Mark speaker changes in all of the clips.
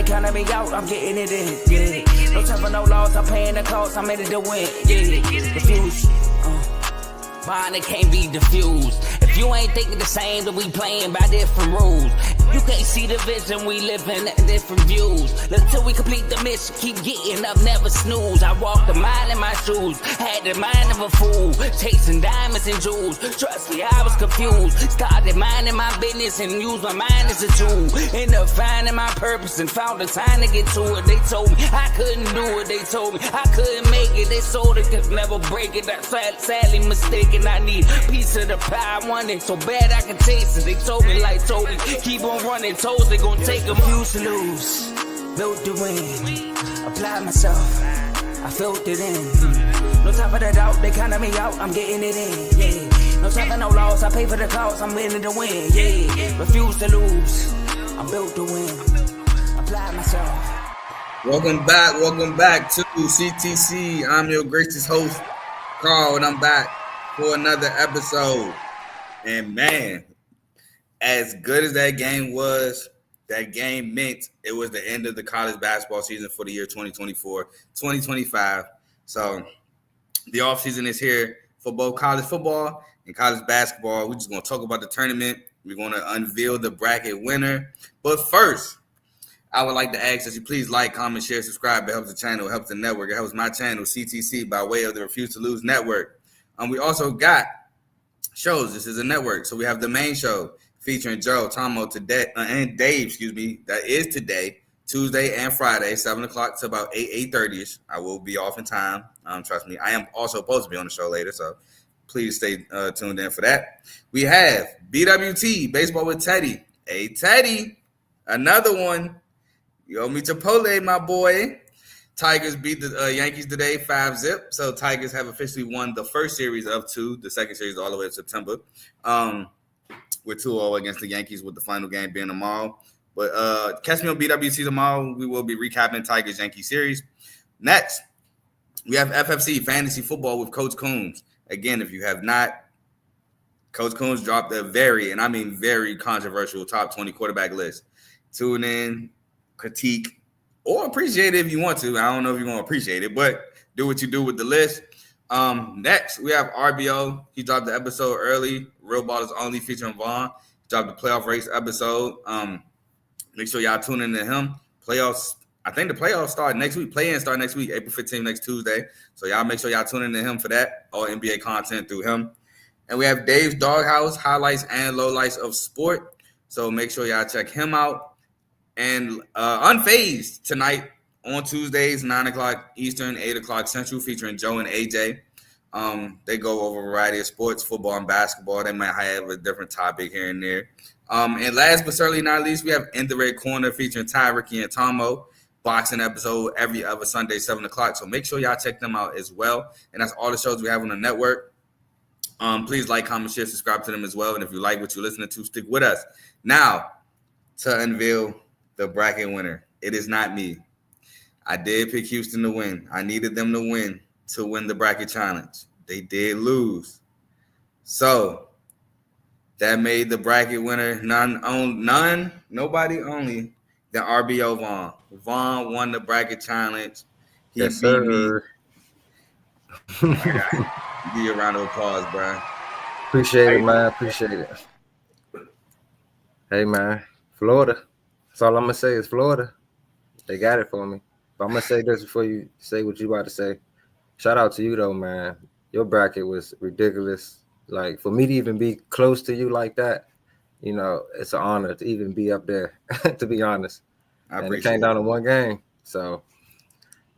Speaker 1: they counting me out, I'm getting it in, yeah. No time for no loss, I'm paying the cost, I'm in it to win, yeah. Refuse, mine, it can't be diffused. If you ain't thinking the same, then we playing by different rules. You can't see the vision, we living at different views. Until we complete the mission, keep getting up, never snooze. I walked a mile in my shoes, had the mind of a fool, chasing diamonds and jewels. Trust me, I was confused. Started minding my business and used my mind as a tool. Ended up finding my purpose and found the time to get to it. They told me I couldn't do it, they told me I couldn't make it. They sold it, could never break it. That's sadly mistaken. I need a piece of the pie, I want it so bad I can taste it. They told me like Toby, keep on running toes, they gon' take them. Used to lose, built to win, applied myself, I felt it in. No time for the doubt, they counting me out, I'm getting it in, yeah. No time for no loss, I pay for the cost, I'm winning to win, yeah. Refuse to lose, I'm built to win, applied myself.
Speaker 2: Welcome back to CTC. I'm your gracious host, Carl, and I'm back for another episode. And man, as good as that game was, that game meant it was the end of the college basketball season for the year 2024, 2025. So the offseason is here for both college football and college basketball. We're just going to talk about the tournament. We're going to unveil the bracket winner. But first, I would like to ask that you please like, comment, share, subscribe. It helps the channel. It helps the network. It helps my channel, CTC, by way of the Refuse to Lose network. We also got shows. This is a network. So we have the main show featuring Joe, Tomo, today, and Dave, that is today, Tuesday and Friday, 7 o'clock to about 8:30ish. I will be off in time. Trust me. I am also supposed to be on the show later, so please stay tuned in for that. We have BWT, Baseball with Teddy. Hey, Teddy, another one. You owe me Chipotle, my boy. Tigers beat the Yankees today, 5-0. So Tigers have officially won the first series of two. The second series all the way to September. We're 2-0 against the Yankees with the final game being tomorrow. But catch me on BWC tomorrow. We will be recapping Tigers-Yankee series. Next, we have FFC, Fantasy Football with Coach Coombs. Again, if you have not, Coach Coombs dropped a very, and I mean very controversial top 20 quarterback list. Tune in, critique, or appreciate it if you want to. I don't know if you're going to appreciate it, but do what you do with the list. Next, we have RBO. He dropped the episode early. Real Ballers Only featuring Vaughn. He dropped the playoff race episode. Make sure y'all tune in to him. Playoffs, I think the playoffs start next week. Play-in start next week, April 15th, next Tuesday. So y'all make sure y'all tune in to him for that. All NBA content through him. And we have Dave's Doghouse, highlights and lowlights of sport. So make sure y'all check him out. And Unfazed tonight on Tuesdays, 9 o'clock Eastern, 8 o'clock Central, featuring Joe and AJ. They go over a variety of sports, football and basketball. They might have a different topic here and there. And last but certainly not least, we have In the Red Corner featuring Ty, Ricky, and Tomo. Boxing episode every other Sunday, 7 o'clock. So make sure y'all check them out as well. And that's all the shows we have on the network. Please like, comment, share, subscribe to them as well. And if you like what you're listening to, stick with us. Now, to unveil the bracket winner. It is not me. I did pick Houston to win. I needed them to win the bracket challenge. They did lose. So that made the bracket winner nobody only than RBO Vaughn. Vaughn won the bracket challenge. He beat me. Give you a round of applause, bro.
Speaker 3: Appreciate it, man. Appreciate it. Hey, man. Florida. That's all I'm going to say is Florida. They got it for me. But I'm going to say this before you say what you about to say. Shout out to you, though, man. Your bracket was ridiculous. Like, for me to even be close to you like that, you know, it's an honor to even be up there, to be honest. And it came down to one game. So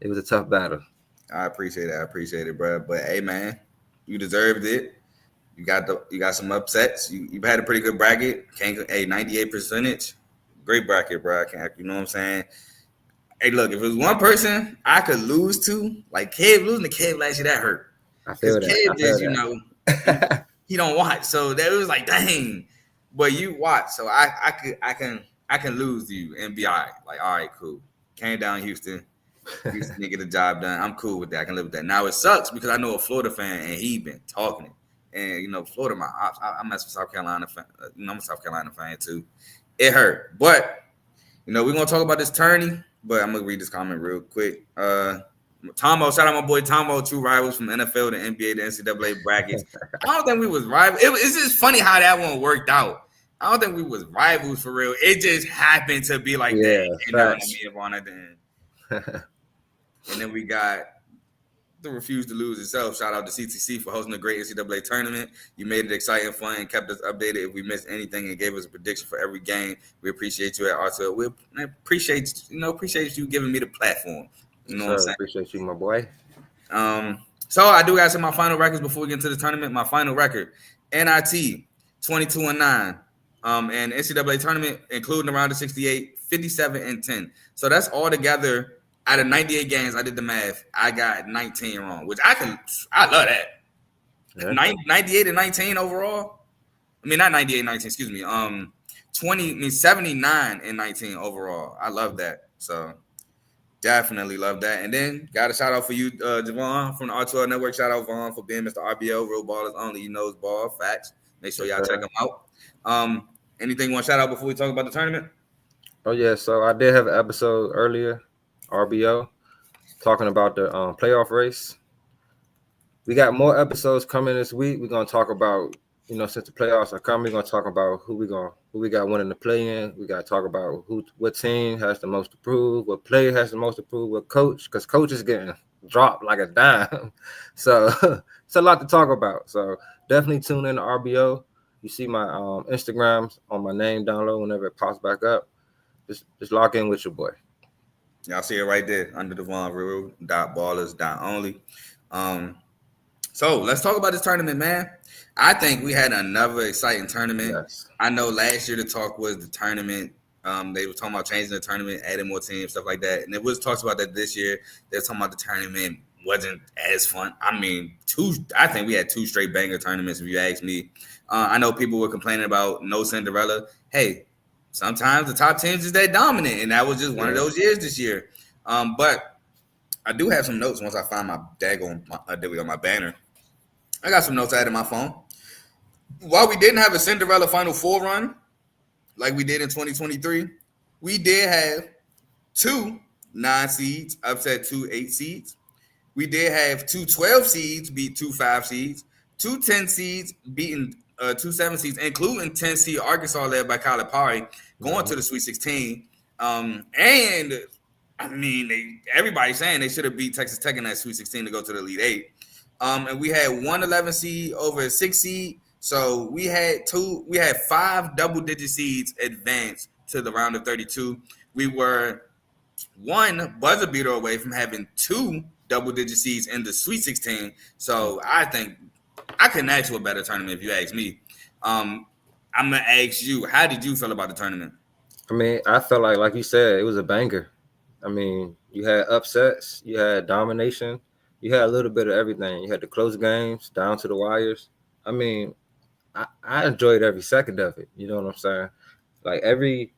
Speaker 3: it was a tough battle.
Speaker 2: I appreciate it, bro. But, hey, man, you deserved it. You got some upsets. You had a pretty good bracket. 98 percentage. Great bracket, bro. You know what I'm saying? Hey, look, if it was one person I could lose to, like Kev losing to Kev last year, that hurt.
Speaker 3: I feel that.
Speaker 2: Kev just, he don't watch. So that was like, dang. But you watch. So I can lose to you and be all right. Like, all right, cool. Came down Houston. Houston didn't get the job done. I'm cool with that. I can live with that. Now it sucks because I know a Florida fan and he been talking it. And, you know, Florida, I mess with South Carolina fan. I'm a South Carolina fan too. It hurt. But We're gonna talk about this tourney, but I'm gonna read this comment real quick. Tomo, shout out my boy Tomo, true rivals from NFL to NBA to NCAA brackets. I don't think we was rivals. It's just funny how that one worked out. I don't think we was rivals for real. It just happened to be like that. And at the end. And then we got the Refuse to Lose itself. Shout out to CTC for hosting a great NCAA tournament. You made it exciting, fun, and kept us updated if we missed anything and gave us a prediction for every game. We appreciate you at R2L. We appreciate you giving me the platform. You know what I'm saying?
Speaker 3: Appreciate you, my boy.
Speaker 2: So I do got some of my final records before we get into the tournament. My final record, NIT, 22-9. And NCAA tournament, including around the 68, 57-10. So that's all together. Out of 98 games, I did the math. I got 19 wrong, which I love that. Yeah. 98-19 overall. I mean, not 98-19, excuse me. 79-19 overall. I love that. So definitely love that. And then got a shout out for you, Javon from the R2L Network. Shout out Vaughn for being Mr. RBO, real ballers only. He knows ball facts. Make sure y'all check him out. Anything you want to shout out before we talk about the tournament?
Speaker 3: Oh yeah, so I did have an episode earlier, RBO, talking about the playoff race. We got more episodes coming this week. We're gonna talk about, since the playoffs are coming, we're gonna talk about who we got winning the play-in. We gotta talk about what team has the most to prove, what player has the most to prove, what coach, because coach is getting dropped like a dime. So it's a lot to talk about. So definitely tune in to RBO. You see my Instagrams on my name down low whenever it pops back up. Just log in with your boy.
Speaker 2: Y'all see it right there under the Real.ballers.only. So let's talk about this tournament, man. I think we had another exciting tournament.
Speaker 3: Yes.
Speaker 2: I know last year the talk was the tournament. They were talking about changing the tournament, adding more teams, stuff like that. And it was talks about that this year. They're talking about the tournament wasn't as fun. I mean, I think we had 2 straight banger tournaments, if you ask me. I know people were complaining about no Cinderella. Hey, sometimes the top teams is that dominant, and that was just one of those years this year. But I do have some notes once I find my daggone my banner. I got some notes I had in my phone. While we didn't have a Cinderella Final Four run like we did in 2023, we did have 2 9 seeds upset 2 8 seeds. We did have 2 12 seeds beat 2 5 seeds, 2 10 seeds beating 2 7 seeds, including 10 seed Arkansas led by Calipari going to the Sweet 16. And I mean, everybody's saying they should have beat Texas Tech in that Sweet 16 to go to the Elite 8. And we had 1 11 seed over a 6 seed. So we had 5 double-digit seeds advance to the round of 32. We were 1 buzzer beater away from having 2 double-digit seeds in the Sweet 16. So I think I couldn't ask for a better tournament if you ask me. I'm going to ask you, how did you feel about the tournament?
Speaker 3: I mean, I felt like you said, it was a banger. I mean, you had upsets, you had domination, you had a little bit of everything. You had the close games down to the wires. I mean, I enjoyed every second of it. You know what I'm saying? Like a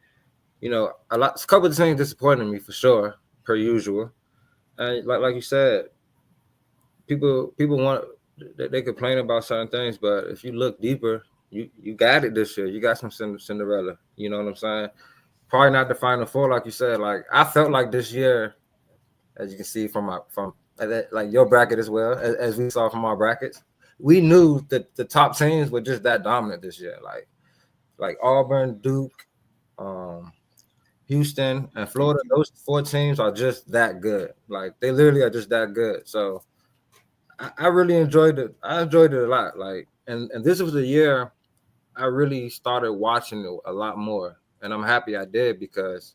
Speaker 3: couple of things disappointed me for sure, per usual. And like you said, people want, they complain about certain things, but if you look deeper, you got it this year. You got some Cinderella. You know what I'm saying? Probably not the Final Four, like you said. Like I felt like this year, as you can see from like your bracket as well, as we saw from our brackets, we knew that the top teams were just that dominant this year. Like Auburn, Duke, Houston, and Florida. Those 4 teams are just that good. Like they literally are just that good. So I really enjoyed it. I enjoyed it a lot. Like, and this was the year I really started watching it a lot more. And I'm happy I did, because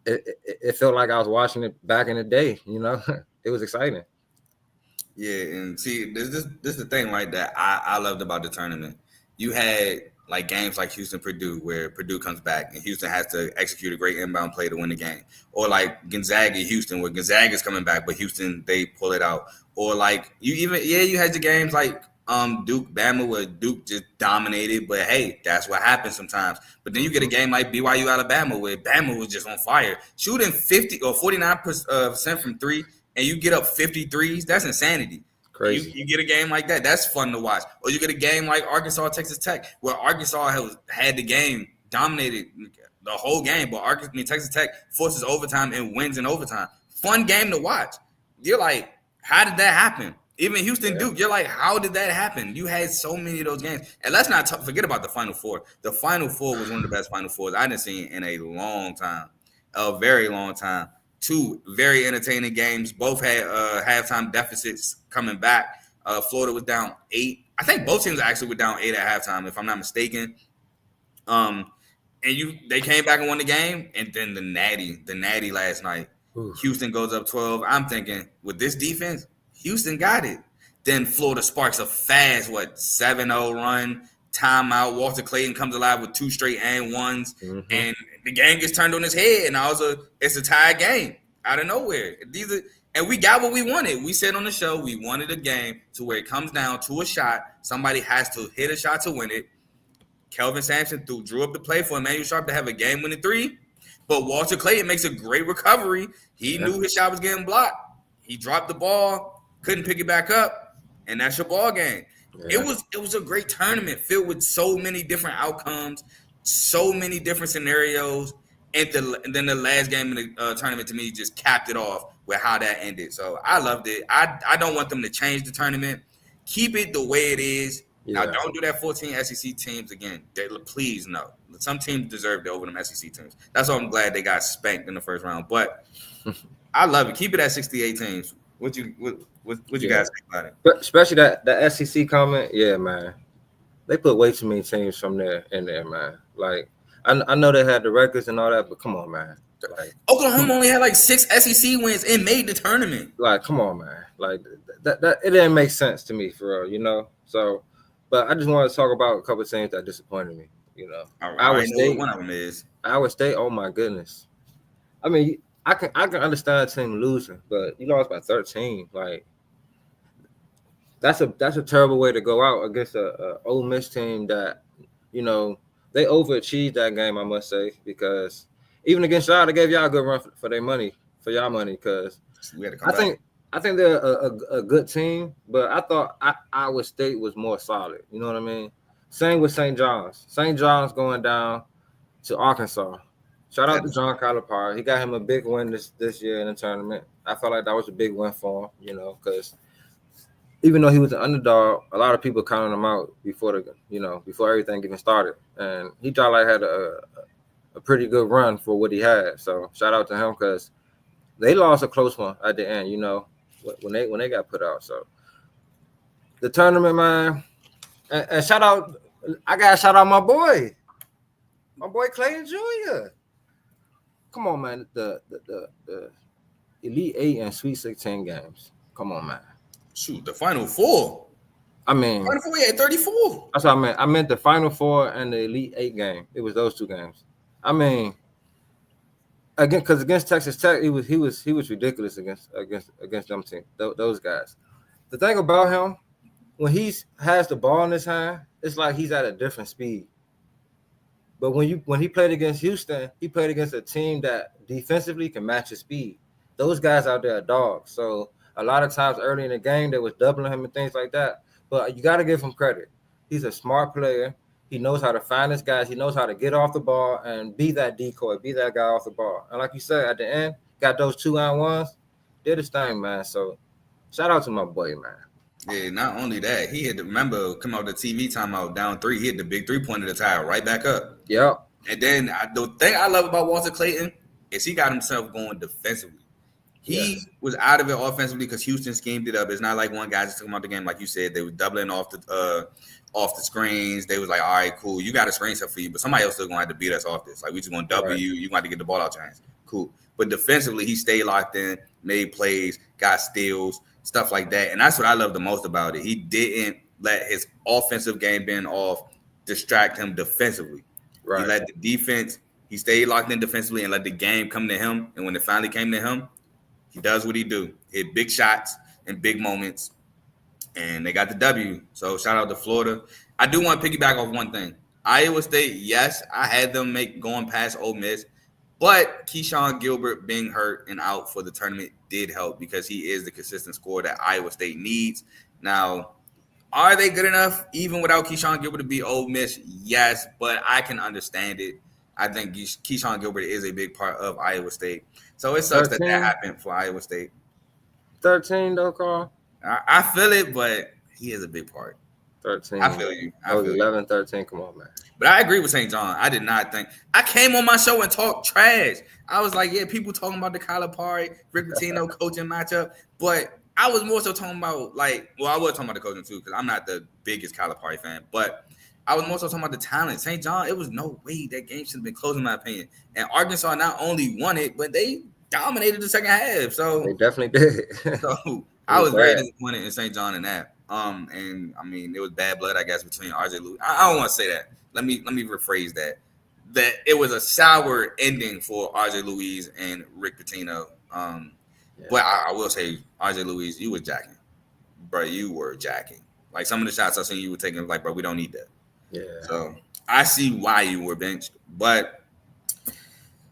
Speaker 3: it felt like I was watching it back in the day, It was exciting.
Speaker 2: Yeah, and see, this is the thing, right, that I loved about the tournament. You had like games like Houston-Purdue, where Purdue comes back and Houston has to execute a great inbound play to win the game. Or like Gonzaga-Houston, where Gonzaga's coming back, but Houston, they pull it out. Or like you had the games like Duke-Bama, where Duke just dominated, but hey, that's what happens sometimes. But then you get a game like BYU-Alabama, where Bama was just on fire, shooting 50 or 49% from 3, and you get up 53s. That's insanity.
Speaker 3: Crazy.
Speaker 2: You get a game like that, that's fun to watch. Or you get a game like Arkansas-Texas Tech, where Arkansas had the game, dominated. the whole game, but Texas Tech forces overtime and wins in overtime. Fun game to watch. You're like, how did that happen? Even Houston Duke, you're like, how did that happen? You had so many of those games. And let's not forget about the Final Four. The Final Four was one of the best Final Fours I've seen in a long time, a very long time. Two very entertaining games. Both had halftime deficits coming back. Florida was down 8. I think both teams actually were down 8 at halftime, if I'm not mistaken. And they came back and won the game, and then the natty last night. Ooh. Houston goes up 12. I'm thinking, with this defense, Houston got it. Then Florida sparks a fast 7-0 run, timeout. Walter Clayton comes alive with 2 straight and ones, and the game gets turned on its head, and it's a tied game out of nowhere. And we got what we wanted. We said on the show we wanted a game to where it comes down to a shot. Somebody has to hit a shot to win it. Kelvin Sampson drew up the play for Emmanuel Sharp to have a game-winning 3, but Walter Clayton makes a great recovery. He knew his shot was getting blocked. He dropped the ball, couldn't pick it back up, and that's your ball game. Yeah. It was a great tournament filled with so many different outcomes, so many different scenarios, and then the last game in the tournament to me just capped it off with how that ended. So I loved it. I don't want them to change the tournament. Keep it the way it is. Yeah. Now, don't do that 14 SEC teams again. Please, no. Some teams deserved it over them SEC teams. That's why I'm glad they got spanked in the first round. But I love it. Keep it at 68 teams. What you guys think about it?
Speaker 3: But especially that SEC comment, yeah, man. They put way too many teams from there in there, man. Like, I know they had the records and all that, but come on, man. Like,
Speaker 2: Oklahoma only had 6 SEC wins and made the tournament.
Speaker 3: Like, come on, man. Like that it didn't make sense to me for real, So. But I just want to talk about a couple of teams that disappointed me.
Speaker 2: All right, Iowa State. One of them is
Speaker 3: Iowa State. Oh my goodness! I mean, I can understand a team losing, but you lost by 13. Like that's a terrible way to go out against a Ole Miss team that they overachieved that game. I must say, because even against y'all, they gave y'all a good run for their money, for y'all money. Because I think they're a good team, but I thought Iowa State was more solid. You know what I mean? Same with St. John's. St. John's going down to Arkansas. Shout out to John Calipari. He got him a big win this year in the tournament. I felt like that was a big win for him, because even though he was an underdog, a lot of people counted him out before everything even started. And he had a pretty good run for what he had. So shout out to him, because they lost a close one at the end, when they got put out. So the tournament, man, and I gotta shout out my boy Clayton Jr. Come on, man. The Elite 8 and Sweet 16 games. Come on, man.
Speaker 2: Shoot, the Final Four.
Speaker 3: I mean,
Speaker 2: Final Four had 34.
Speaker 3: That's what I meant. I meant the Final Four and the Elite 8 game. It was those 2 games. I mean, again, because against Texas Tech, he was ridiculous against them team, those guys. The thing about him, when he has the ball in his hand, it's like he's at a different speed. But when he played against Houston, he played against a team that defensively can match his speed. Those guys out there are dogs. So a lot of times early in the game, they was doubling him and things like that. But you got to give him credit. He's a smart player. He knows how to find his guys. He knows how to get off the ball and be that decoy, be that guy off the ball. And like you said, at the end, got those 2-on-1s, did his thing, man. So shout out to my boy, man.
Speaker 2: Yeah, not only that, he had to remember come out the TV timeout down 3. He hit the big 3-pointer to tie right back up.
Speaker 3: Yep.
Speaker 2: And then the thing I love about Walter Clayton is he got himself going defensively. He was out of it offensively because Houston schemed it up. It's not like one guy just took him out the game, like you said. They were doubling off the screens. They was like, all right, cool. You got a screen set for you, but somebody else still going to have to beat us off this. Like, we just going to double you. You got to get the ball out your hands. Cool. But defensively, he stayed locked in, made plays, got steals, stuff like that. And that's what I love the most about it. He didn't let his offensive game being off distract him defensively. Right. He let the defense, he stayed locked in defensively and let the game come to him. And when it finally came to him, he does what he do. Hit big shots in big moments. And they got the W. So shout out to Florida. I do want to piggyback off one thing. Iowa State, yes, I had them going past Ole Miss. But Keyshawn Gilbert being hurt and out for the tournament did help because he is the consistent scorer that Iowa State needs. Now, are they good enough even without Keyshawn Gilbert to beat Ole Miss? Yes, but I can understand it. I think Keyshawn Gilbert is a big part of Iowa State. So it sucks
Speaker 3: 13?
Speaker 2: that happened for Iowa State.
Speaker 3: 13 though, Carl.
Speaker 2: I feel it, but he is a big part.
Speaker 3: 13.
Speaker 2: I feel you. I
Speaker 3: Oh,
Speaker 2: feel
Speaker 3: 11, 13. Come on, man.
Speaker 2: But I agree with St. John. I did not think I came on my show and talked trash. I was like, yeah, people talking about the Calipari, Rick Pitino coaching matchup, but I was more so talking about I was talking about the coaching too because I'm not the biggest Calipari fan, but I was more so talking about the talent. St. John, it was no way that game should have been close in my opinion. And Arkansas not only won it, but they dominated the second half. So
Speaker 3: they definitely did.
Speaker 2: So I was very disappointed in St. John in that. And I mean, it was bad blood, I guess, between RJ Louis. I don't want to say that. Let me rephrase that. That it was a sour ending for RJ Louise and Rick Pitino. But I will say, RJ Louise, you were jacking, bro. You were jacking. Like some of the shots I seen you were taking, like, bro, we don't need that.
Speaker 3: Yeah.
Speaker 2: So I see why you were benched, but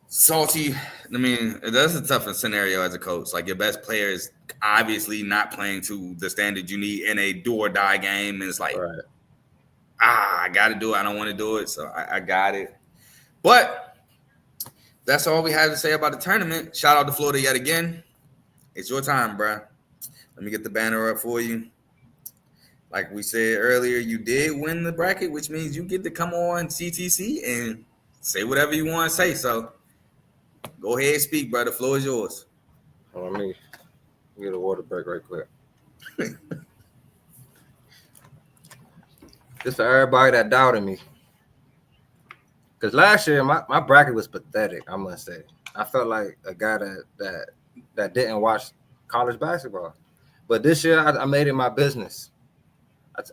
Speaker 2: Salty. I mean, that's a tough scenario as a coach. Like your best player is obviously not playing to the standard you need in a do or die game, and it's like,
Speaker 3: Right.
Speaker 2: I got to do it. I don't want to do it, so I got it. But that's all we have to say about the tournament. Shout out to Florida yet again. It's your time, bro. Let me get the banner up for you. Like we said earlier, you did win the bracket, which means you get to come on CTC and say whatever you want to say. So go ahead and speak, bro. The floor is yours.
Speaker 3: Let me get a water break right quick. Just for everybody that doubted me. Because last year, my bracket was pathetic, I must say. I felt like a guy that didn't watch college basketball. But this year, I made it my business.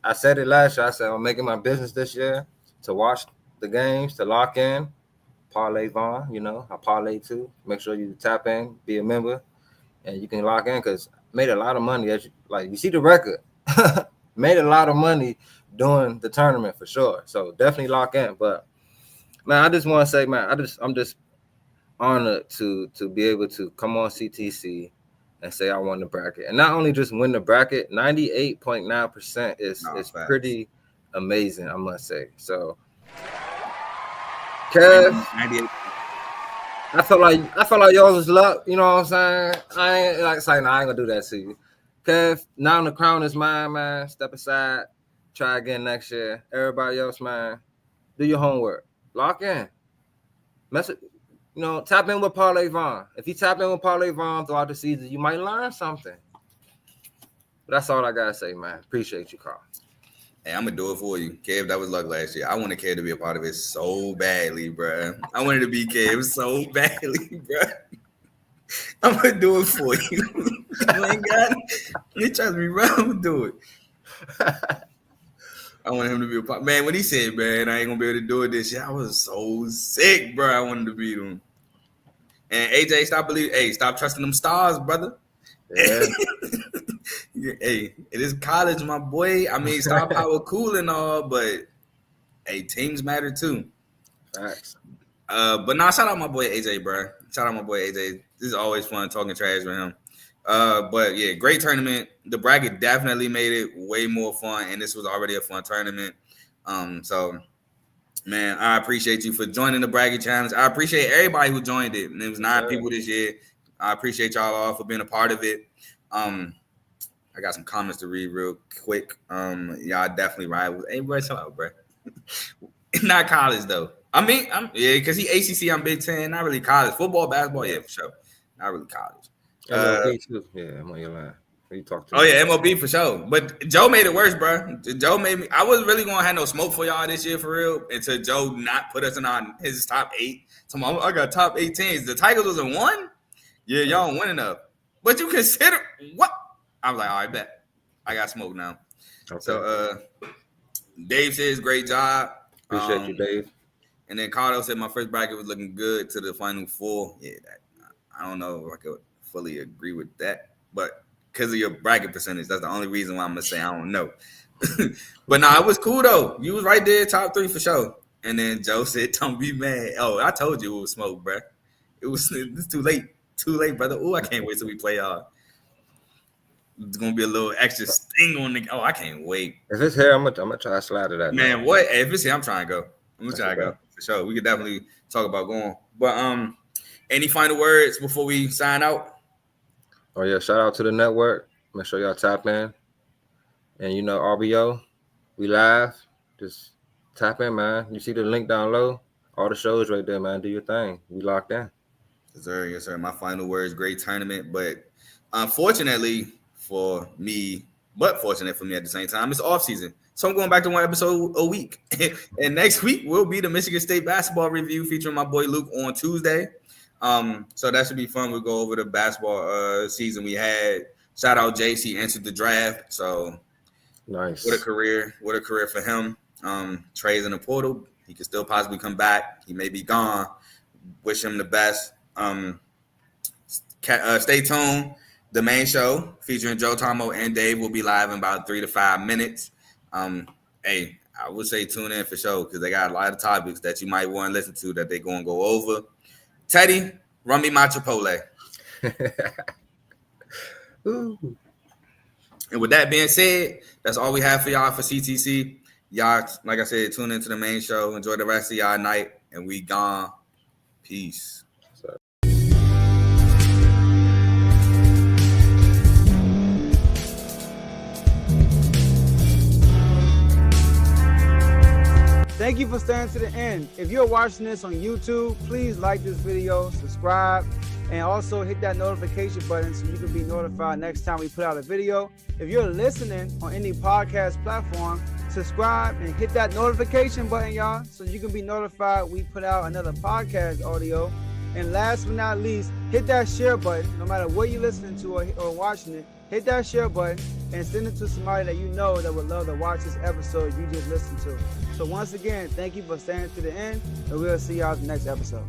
Speaker 3: I said it last year. I said I'm making my business this year to watch the games, to lock in, parlay Vaughn, I parlay too. Make sure you tap in, be a member, and you can lock in because made a lot of money. You see the record. Made a lot of money doing the tournament for sure. So definitely lock in. But man, I just want to say, man, I'm just honored to be able to come on CTC and say I won the bracket. And not only just win the bracket, 98.9% is pretty amazing, I must say. So Kev, I felt like y'all was luck, you know what I'm saying? I ain't gonna do that to you. Kev, now the crown is mine, man. Step aside, try again next year. Everybody else, man, do your homework. Lock in. Tap in with Parlay Vaughn. If you tap in with Parlay Vaughn throughout the season, you might learn something. But that's all I gotta say, man. Appreciate you, Carl.
Speaker 2: Hey, I'm gonna do it for you, Kev. That was luck last year. I wanted Kev to be a part of it so badly, bro. I wanted to be Kev so badly, bro. I'm gonna do it for you. You ain't got it. You trust me, bro. I'm gonna do it. I want him to be a part. Man, when he said, man, I ain't gonna be able to do it this year, I was so sick, bro. I wanted to beat him. And AJ, stop trusting them stars, brother. Yeah. Hey, it is college, my boy. I mean, star power cool and all, but hey, teams matter too.
Speaker 3: Facts.
Speaker 2: But nah, shout out my boy AJ, bro. Shout out my boy AJ. This is always fun talking trash with him. But yeah, great tournament. The bracket definitely made it way more fun, and this was already a fun tournament. So man, I appreciate you for joining the bracket challenge. I appreciate everybody who joined it. And it was 9 people this year. I appreciate y'all all for being a part of it. I got some comments to read real quick. Y'all definitely ride with. Hey, bro, chill out, bro. Not college though. I mean, because he ACC, I'm Big Ten. Not really college. Football, basketball, yeah, for sure. Not really college.
Speaker 3: MLB too. Yeah, I'm on your line. You talk to
Speaker 2: MLB for sure. But Joe made it worse, bro. Joe made me. I wasn't really gonna have no smoke for y'all this year for real until Joe not put us in his top 8. So I got top 8 teams. The Tigers was in 1. Yeah, y'all don't win enough. But you consider what? I was like, all right, bet. I got smoke now. Okay. So Dave says, great job.
Speaker 3: Appreciate you, Dave.
Speaker 2: And then Cardo said my first bracket was looking good to the final 4. Yeah, I don't know if I could fully agree with that, but because of your bracket percentage, that's the only reason why I'm gonna say I don't know. But nah, it was cool though. You was right there, top 3 for sure. And then Joe said, "Don't be mad." Oh, I told you it was smoke, bro. It's too late, brother. Oh, I can't wait till we play y'all. It's gonna be a little extra sting on the. Oh, I can't wait.
Speaker 3: If it's here, I'm gonna try to slide it out.
Speaker 2: Man, what? If it's here, I'm trying to go. I'm gonna try to go. For sure. We could definitely talk about going. But any final words before we sign out?
Speaker 3: Oh yeah, shout out to the network. Make sure y'all tap in. And you know, RBO, we live. Just tap in, man. You see the link down low. All the shows right there, man. Do your thing. We locked in.
Speaker 2: Yes, sir. Yes, sir. My final words, great tournament. But unfortunately for me, but fortunate for me at the same time, it's off season. So I'm going back to one episode a week. And next week will be the Michigan State basketball review featuring my boy Luke on Tuesday. So that should be fun. We'll go over the basketball season we had. Shout out Jace. He entered the draft. So
Speaker 3: nice.
Speaker 2: What a career for him. Trey's in the portal. He could still possibly come back. He may be gone. Wish him the best. Stay tuned. The main show featuring Joe Tomo and Dave will be live in about 3 to 5 minutes. Hey, I would say tune in for sure because they got a lot of topics that you might want to listen to that they're going to go over. Teddy, run me my Chipotle.
Speaker 3: Ooh.
Speaker 2: And with that being said, that's all we have for y'all for CTC. Y'all, like I said, tune into the main show. Enjoy the rest of y'all night, and we gone. Peace.
Speaker 4: Thank you for staying to the end. If you're watching this on YouTube, please like this video, subscribe, and also hit that notification button so you can be notified next time we put out a video. If you're listening on any podcast platform, subscribe and hit that notification button, y'all, so you can be notified we put out another podcast audio. And last but not least, hit that share button. No matter what you're listening to or watching it, hit that share button and send it to somebody that you know that would love to watch this episode you just listened to. So once again, thank you for staying to the end, and we'll see y'all in the next episode.